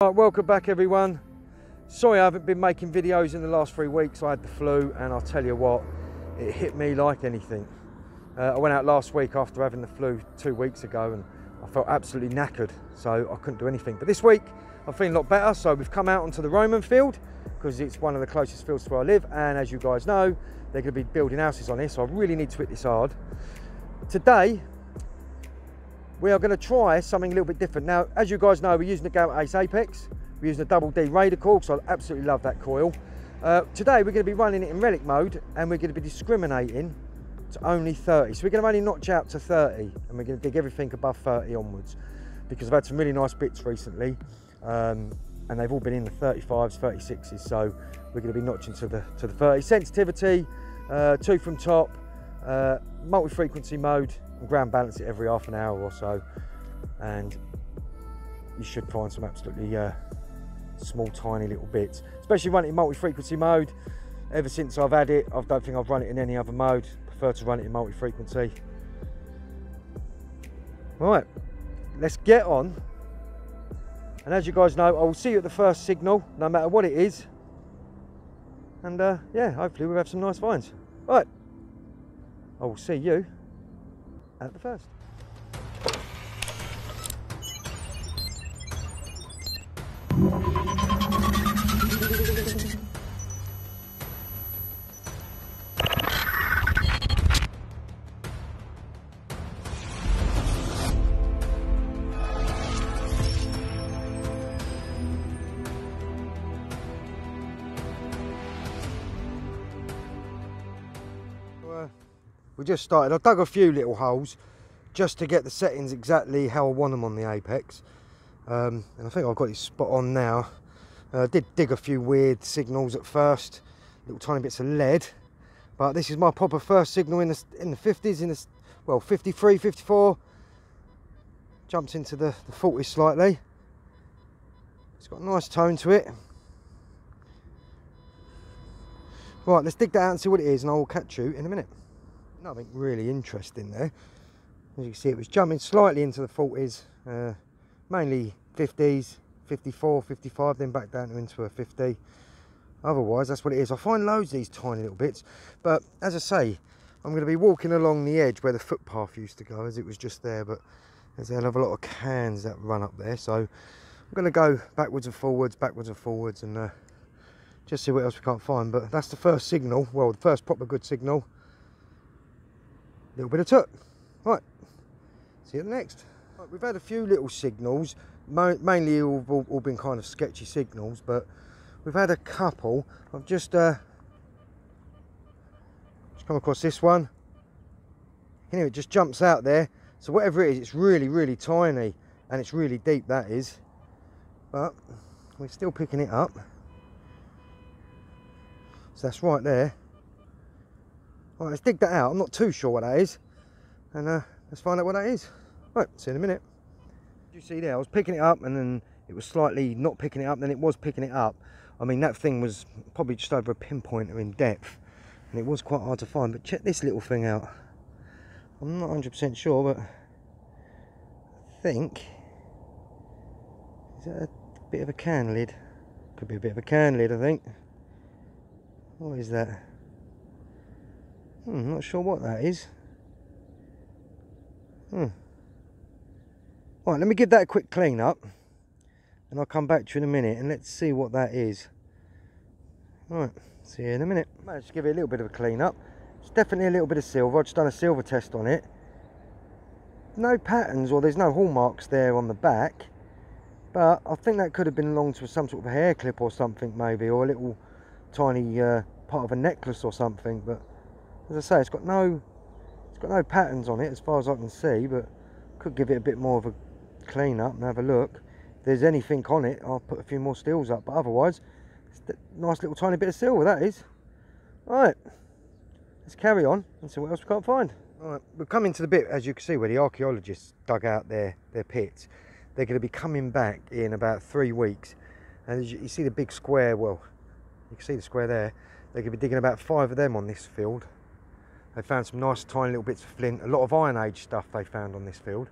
Right, welcome back everyone. Sorry I haven't been making videos in the last 3 weeks. I had the flu and I'll tell you what, it hit me like anything. I went out last week after having the flu 2 weeks ago and I felt absolutely knackered, so I couldn't do anything. But this week I'm feeling a lot better, so we've come out onto the Roman field because it's one of the closest fields to where I live, and as you guys know, they're going to be building houses on this, so I really need to hit this hard. Today we are going to try something a little bit different. Now, as you guys know, we're using the Gal Ace Apex. We're using the Double D Raider coil, so I absolutely love that coil. Today we're going to be running it in relic mode, and we're going to be discriminating to only 30. So we're going to only notch out to 30, and we're going to dig everything above 30 onwards, because I've had some really nice bits recently, and they've all been in the 35s, 36s. So we're going to be notching to the 30. Sensitivity, 2 from top, multi-frequency mode, and ground balance it every half an hour or so, and you should find some absolutely small tiny little bits, especially running it in multi-frequency mode. Ever since I've had it, I don't think I've run it in any other mode. Prefer to run it in multi-frequency. Right, let's get on, and as you guys know, I will see you at the first signal no matter what it is, and yeah, hopefully we'll have some nice finds. Right, I will see you at the first. We just started. I dug a few little holes just to get the settings exactly how I want them on the Apex, and I think I've got it spot on now. I did dig a few weird signals at first, little tiny bits of lead, but this is my proper first signal in the 50s, in the, well, 53, 54. Jumps into the 40s slightly. It's got a nice tone to it. Right, let's dig that out and see what it is, and I will catch you in a minute. Nothing really interesting there. As you can see, it was jumping slightly into the 40s, mainly 50s, 54, 55, then back down into a 50. Otherwise, that's what it is. I find loads of these tiny little bits, but as I say, I'm going to be walking along the edge where the footpath used to go, as it was just there, but there's a hell of a lot of cans that run up there, so I'm going to go backwards and forwards, and just see what else we can't find. But that's the first signal, well, the first proper good signal. Little bit of took. Right, see you at the next. Right, we've had a few little signals, mainly all been kind of sketchy signals, but we've had a couple. I've just come across this one. You know, it just jumps out there. So whatever it is, it's really, really tiny, and it's really deep, that is. But we're still picking it up. So that's right there. Right, let's dig that out. I'm not too sure what that is, and let's find out what that is. Right, see you in a minute. You see there, I was picking it up, and then it was slightly not picking it up, then it was picking it up. I mean, that thing was probably just over a pinpointer in depth, and it was quite hard to find. But check this little thing out. I'm not 100% sure, but I think, is that a bit of a can lid? Could be a bit of a can lid, I think. What is that? Not sure what that is. Right, let me give that a quick clean up, and I'll come back to you in a minute, and let's see what that is. Right, see you in a minute. Might just give it a little bit of a clean up. It's definitely a little bit of silver. I've just done a silver test on it. No patterns, or there's no hallmarks there on the back, but I think that could have been along to some sort of a hair clip or something, maybe, or a little tiny part of a necklace or something. But as I say, it's got no patterns on it as far as I can see, but could give it a bit more of a clean up and have a look. If there's anything on it, I'll put a few more steels up, but otherwise it's a nice little tiny bit of silver, that is. Right, let's carry on and see what else we can't find. Alright, we're coming to the bit, as you can see, where the archaeologists dug out their pits. They're going to be coming back in about 3 weeks, and as you see the big square, well, you can see the square there. They're going to be digging about 5 of them on this field. They found some nice tiny little bits of flint, a lot of Iron Age stuff they found on this field.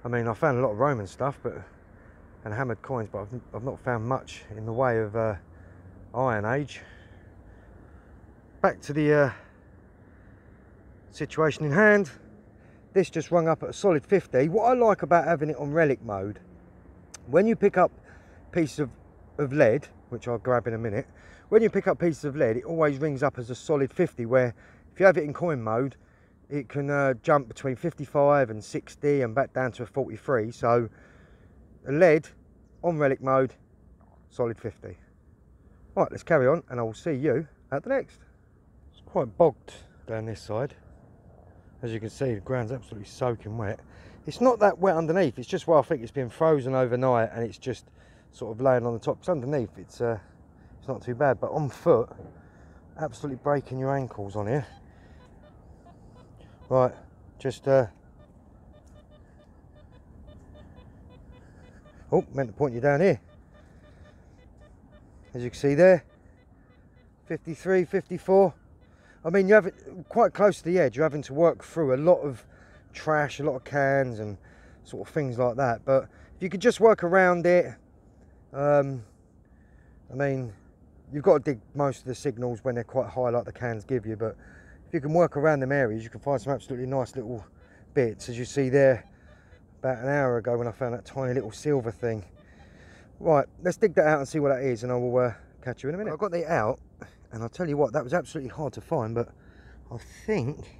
I mean, I found a lot of Roman stuff, but and hammered coins, but I've not found much in the way of Iron Age. Back to the situation in hand. This just rung up at a solid 50. What I like about having it on relic mode, when you pick up pieces of lead, which I'll grab in a minute, when you pick up pieces of lead, it always rings up as a solid 50, where if you have it in coin mode, it can jump between 55 and 60 and back down to a 43. So a lead on relic mode, solid 50. Right, let's carry on and I will see you at the next. It's quite bogged down this side. As you can see, the ground's absolutely soaking wet. It's not that wet underneath, it's just where I think it's been frozen overnight and it's just sort of laying on the top. Because underneath it's not too bad, but on foot, absolutely breaking your ankles on here. Right, just oh, meant to point you down here. As you can see there, 53, 54. I mean, you have it quite close to the edge. You're having to work through a lot of trash, a lot of cans and sort of things like that. But if you could just work around it, I mean, you've got to dig most of the signals when they're quite high like the cans give you. But if you can work around them areas, you can find some absolutely nice little bits. As you see there, about an hour ago when I found that tiny little silver thing. Right, let's dig that out and see what that is, and I will catch you in a minute. I got that out, and I'll tell you what, that was absolutely hard to find, but I think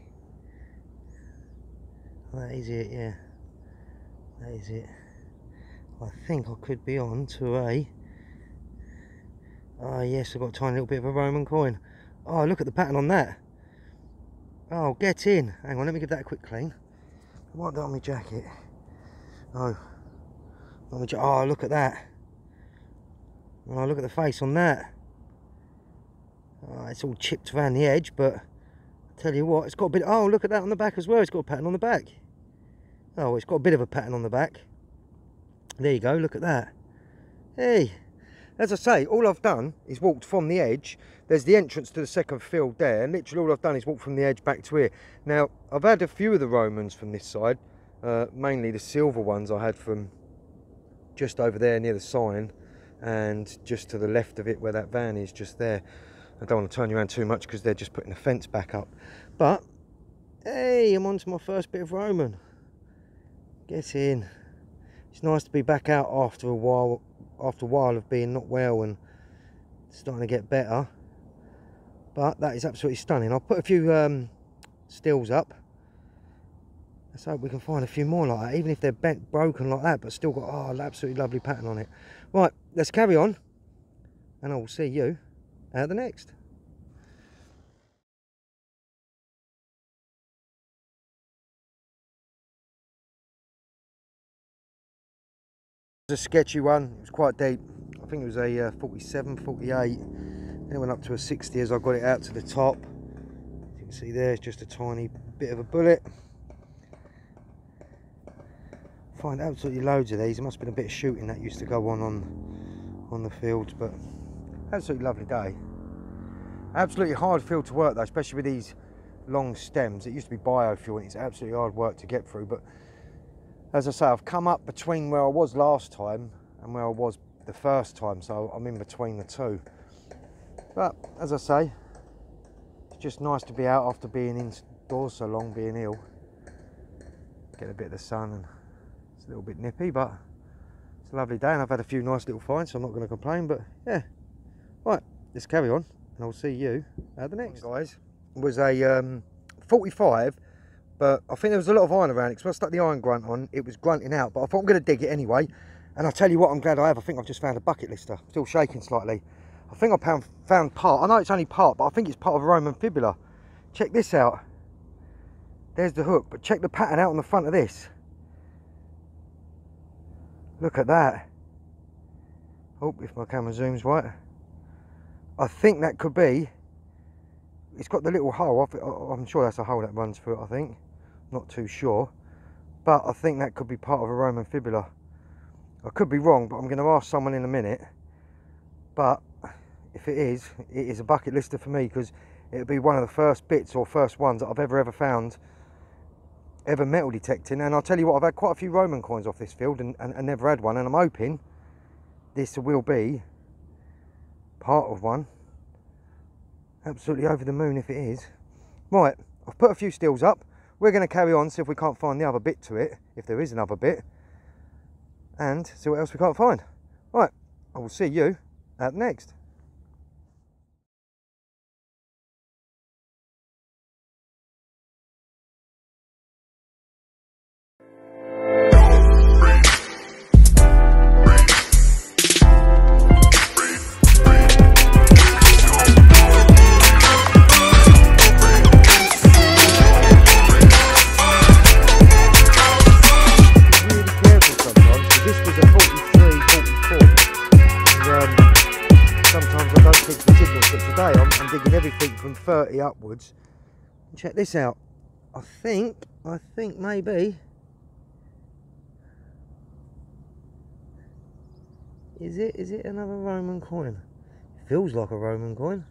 that is it, yeah. That is it. I think I could be on to a... Oh yes, I've got a tiny little bit of a Roman coin. Oh, look at the pattern on that. Oh, get in. Hang on, let me give that a quick clean. What on my jacket? Oh, oh, look at that. Oh, look at the face on that. Oh, it's all chipped around the edge, but I tell you what, it's got a bit... Oh, look at that on the back as well. It's got a pattern on the back. Oh, it's got a bit of a pattern on the back. There you go, look at that. Hey, as I say, all I've done is walked from the edge. There's the entrance to the second field there, and literally all I've done is walk from the edge back to here. Now, I've had a few of the Romans from this side, mainly the silver ones I had from just over there near the sign, and just to the left of it where that van is, just there. I don't want to turn you around too much because they're just putting the fence back up. But, hey, I'm on to my first bit of Roman. Get in. It's nice to be back out after a while of being not well and starting to get better. But that is absolutely stunning. I'll put a few stills up. Let's hope we can find a few more like that, even if they're bent, broken like that, but still got, oh, an absolutely lovely pattern on it. Right, let's carry on, and I will see you at the next. It was a sketchy one. It was quite deep. I think it was a 47, 48. Then it went up to a 60 as I got it out to the top. As you can see there, it's just a tiny bit of a bullet. Find absolutely loads of these. There must have been a bit of shooting that used to go on the fields, but absolutely lovely day. Absolutely hard field to work though, especially with these long stems. It used to be biofuel and it's absolutely hard work to get through, but as I say, I've come up between where I was last time and where I was the first time, so I'm in between the two. But as I say, it's just nice to be out after being indoors so long, being ill. Get a bit of the sun, and it's a little bit nippy, but it's a lovely day and I've had a few nice little finds, so I'm not going to complain. But yeah, right, let's carry on and I'll see you at the next. Guys, it was a 45, but I think there was a lot of iron around it, because when I stuck the iron grunt on, it was grunting out, but I thought I'm going to dig it anyway. And I'll tell you what, I'm glad I have. I think I've just found a bucket lister, still shaking slightly. I think I found part, I know it's only part, but I think it's part of a Roman fibula. Check this out. There's the hook, but check the pattern out on the front of this. Look at that. Oh, if my camera zooms right. I think that could be, it's got the little hole. I'm sure that's a hole that runs through it, I think. Not too sure. But I think that could be part of a Roman fibula. I could be wrong, but I'm going to ask someone in a minute. But if it is a bucket lister for me, because it'll be one of the first bits or first ones that I've ever found, ever metal detecting. And I'll tell you what, I've had quite a few Roman coins off this field and never had one, and I'm hoping this will be part of one. Absolutely over the moon if it is. Right, I've put a few stills up. We're going to carry on, see if we can't find the other bit to it, if there is another bit, and see what else we can't find. Right, I will see you at next. I'm digging everything from 30 upwards. Check this out. I think maybe, is it another Roman coin? It feels like a Roman coin.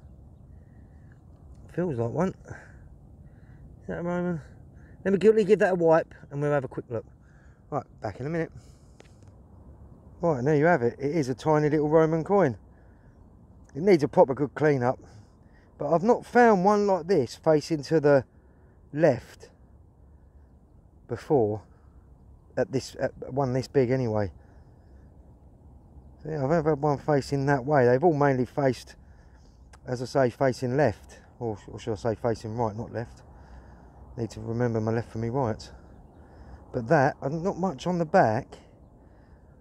Feels like one. Is that a Roman? Let me quickly give that a wipe and we'll have a quick look. Right, back in a minute. Right, and there you have it. It is a tiny little Roman coin. It needs a proper good clean up. But I've not found one like this facing to the left before, at one this big anyway. So yeah, I've never had one facing that way. They've all mainly faced, as I say, facing left, or should I say facing right, not left. Need to remember my left from my right. But that, not much on the back,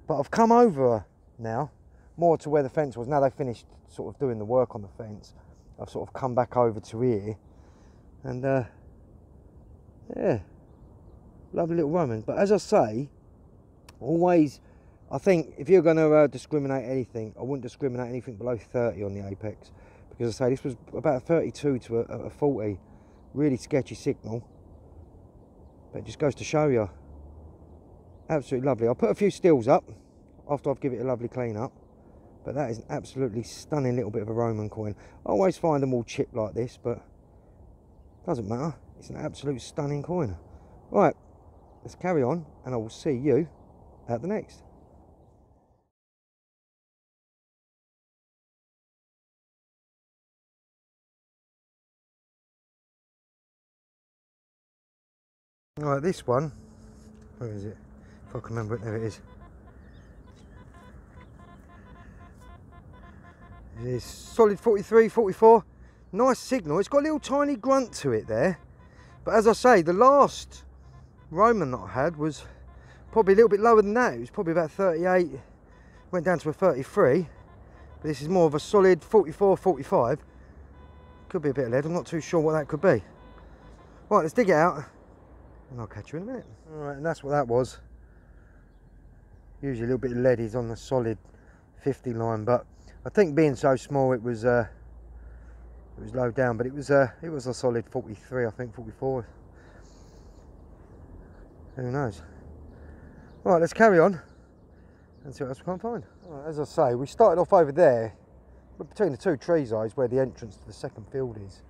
but I've come over now, more to where the fence was. Now they've finished sort of doing the work on the fence. I've sort of come back over to here, and yeah, lovely little Roman. But as I say, always, I think if you're going to discriminate anything, I wouldn't discriminate anything below 30 on the apex, because I say this was about a 32 to a 40, really sketchy signal. But it just goes to show you, absolutely lovely. I'll put a few stills up after I've given it a lovely clean up. But that is an absolutely stunning little bit of a Roman coin. I always find them all chipped like this, but doesn't matter. It's an absolute stunning coin. Right, let's carry on, and I will see you at the next. Right, this one, where is it? If I can remember it, there it is. It's solid 43, 44. Nice signal. It's got a little tiny grunt to it there. But as I say, the last Roman that I had was probably a little bit lower than that. It was probably about 38. Went down to a 33. But this is more of a solid 44, 45. Could be a bit of lead. I'm not too sure what that could be. Right, let's dig it out, and I'll catch you in a minute. Alright, and that's what that was. Usually a little bit of lead is on the solid 50 line, but I think being so small it was low down, but it was a solid 43, I think 44. Who knows? Right, let's carry on and see what else we can find. Right, as I say, we started off over there, but between the two trees is where the entrance to the second field is.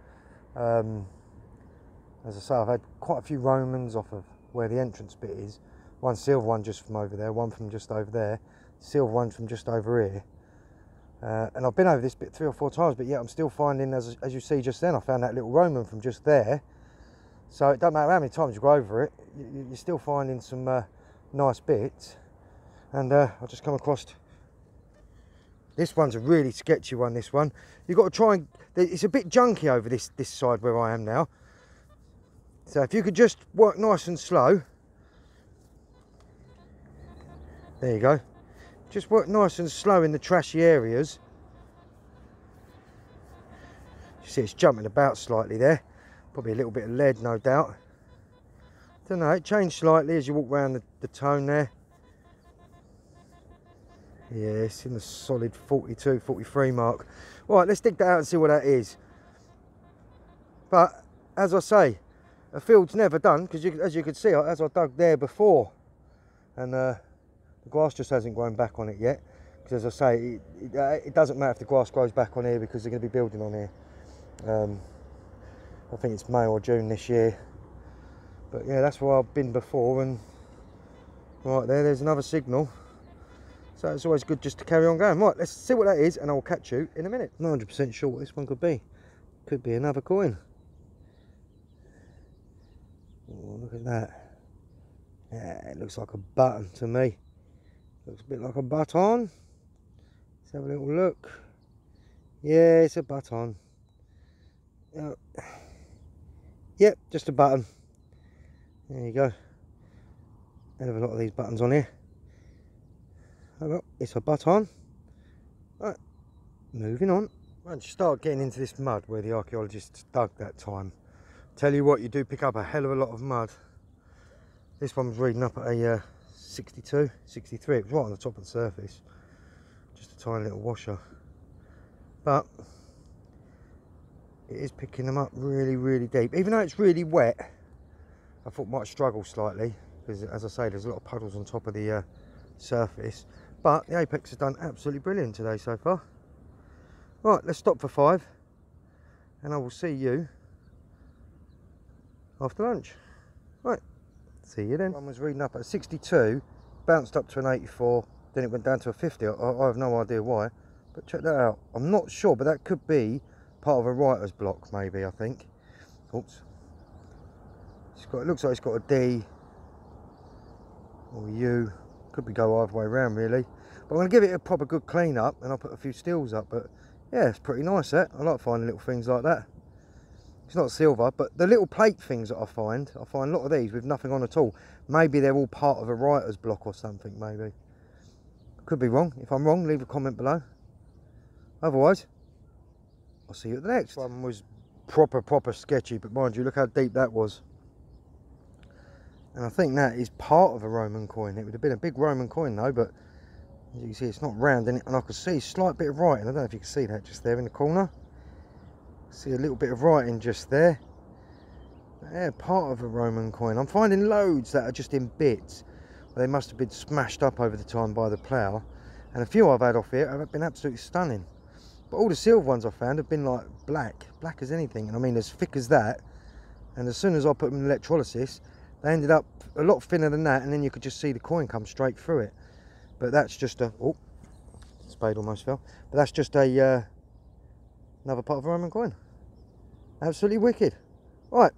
As I say, I've had quite a few Romans off of where the entrance bit is. One silver one just from over there, one from just over there, silver one from just over here. And I've been over this bit 3 or 4 times, but yet I'm still finding, as you see just then, I found that little Roman from just there. So it doesn't matter how many times you go over it, you're still finding some nice bits. And I've just come across, this one's a really sketchy one, this one. You've got to try and, it's a bit junky over this side where I am now. So if you could just work nice and slow. There you go. Just work nice and slow in the trashy areas. You see it's jumping about slightly there. Probably a little bit of lead, no doubt. Don't know, it changed slightly as you walk around the tone there. Yeah, it's in the solid 42, 43 mark. Right, let's dig that out and see what that is. But, as I say, a field's never done, because as you can see, as I dug there before, and the grass just hasn't grown back on it yet, because as I say, it doesn't matter if the grass grows back on here, because they're going to be building on here. I think it's May or June this year. But yeah, that's where I've been before, and right there's another signal. So it's always good just to carry on going. Right, let's see what that is and I'll catch you in a minute. 100% sure what this one could be. Could be another coin. Oh, look at that. Yeah, it looks like a button to me. Looks a bit like a button. Let's have a little look. Yeah, it's a button. Yep, just a button. There you go. I have a lot of these buttons on here. Oh well, it's a button. Right, moving on. Once you start getting into this mud where the archaeologists dug that time, tell you what, you do pick up a hell of a lot of mud. This one was reading up at a 62, 63. It was right on the top of the surface. Just a tiny little washer. But it is picking them up really, really deep. Even though it's really wet, I thought might struggle slightly. Because as I say, there's a lot of puddles on top of the surface. But the apex has done absolutely brilliant today so far. Right, let's stop for 5. And I will see you after lunch. Right, see you then. One was reading up at 62, bounced up to an 84, then it went down to a 50. I have no idea why, but check that out. I'm not sure, but that could be part of a writer's block, maybe, I think. Oops. It looks like it's got a D or a U. Could be go either way around, really. But I'm going to give it a proper good clean up, and I'll put a few stills up. But yeah, it's pretty nice, that. I like finding little things like that. It's not silver, but the little plate things that I find a lot of these with nothing on at all. Maybe they're all part of a writer's block or something, maybe. Could be wrong. If I'm wrong, leave a comment below. Otherwise, I'll see you at the next. This one was proper sketchy, but mind you, look how deep that was. And I think that is part of a Roman coin. It would have been a big Roman coin though, but as you can see, it's not round in it, and I can see a slight bit of writing. I don't know if you can see that just there in the corner. See a little bit of writing just there. Yeah, part of a Roman coin. I'm finding loads that are just in bits. They must have been smashed up over the time by the plough. And a few I've had off here have been absolutely stunning. But all the silver ones I've found have been like black as anything. And I mean, as thick as that. And as soon as I put them in electrolysis, they ended up a lot thinner than that. And then you could just see the coin come straight through it. But that's just a... Oh, spade almost fell. But that's just a... another part of a Roman coin. Absolutely wicked. Right,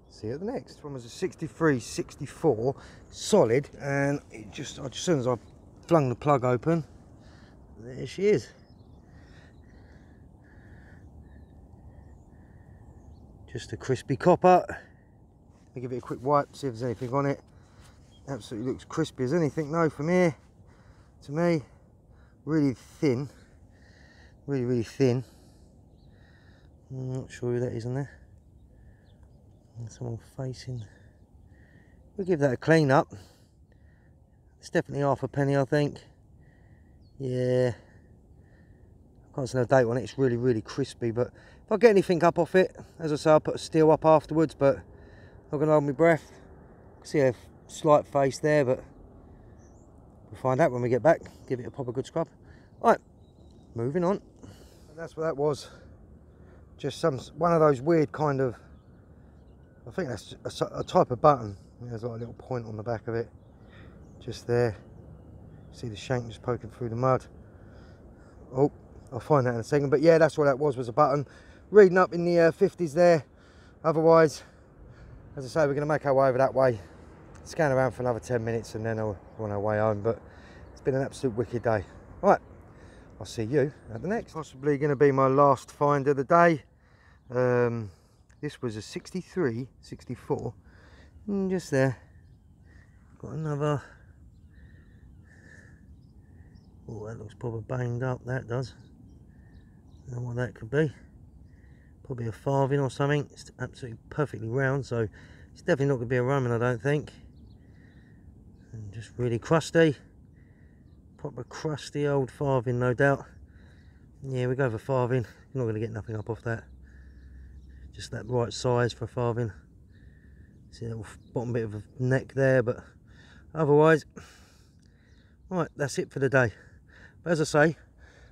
see you at the next. This one was a 63, 64, solid, and it just as soon as I flung the plug open, there she is. Just a crispy copper. Let me give it a quick wipe, see if there's anything on it. Absolutely looks crispy as anything, no, from here to me. Really thin, really thin. I'm not sure who that is on there. Someone facing. We'll give that a clean up. It's definitely half a penny, I think. Yeah. I can't see no date on it. It's really crispy. But if I get anything up off it, as I say, I'll put a steel up afterwards. But I'm not going to hold my breath. See a slight face there, but we'll find out when we get back. Give it a proper good scrub. Right, moving on. And that's what that was. Just one of those weird kind of, I think that's a type of button. There's like a little point on the back of it, just there. See the shank just poking through the mud. Oh, I'll find that in a second. But yeah, that's what that was a button. Reading up in the 50s there. Otherwise, as I say, we're going to make our way over that way. Scan around for another 10 minutes and then we're on our way home. But it's been an absolute wicked day. Right. I'll see you at the next. Possibly going to be my last find of the day. This was a 63, 64. Just there. Got another. Oh, that looks probably banged up, that does. I don't know what that could be. Probably a farthing or something. It's absolutely perfectly round, so it's definitely not going to be a Roman, I don't think. And just really crusty. Proper crusty old farthing, no doubt. Yeah, we go for farthing. You're not going to get nothing up off that. Just that right size for a farthing. See a little bottom bit of a neck there, but otherwise, right, that's it for the day. But as I say,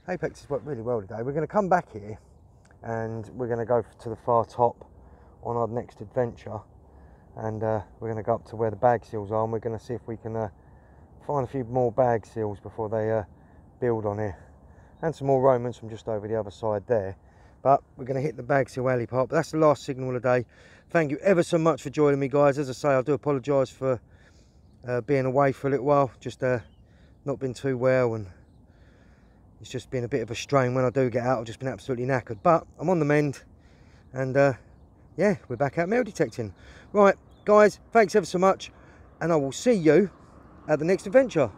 Apex has worked really well today. We're going to come back here and we're going to go to the far top on our next adventure. And we're going to go up to where the bag seals are and we're going to see if we can find a few more bag seals before they build on here, and some more Romans from just over the other side there. But we're going to hit the bag seal alley part. But that's the last signal of the day. Thank you ever so much for joining me, guys. As I say, I do apologise for being away for a little while. Just not been too well, and it's just been a bit of a strain. When I do get out, I've just been absolutely knackered. But I'm on the mend, and yeah, we're back out metal detecting. Right, guys, thanks ever so much, and I will see you at the next adventure.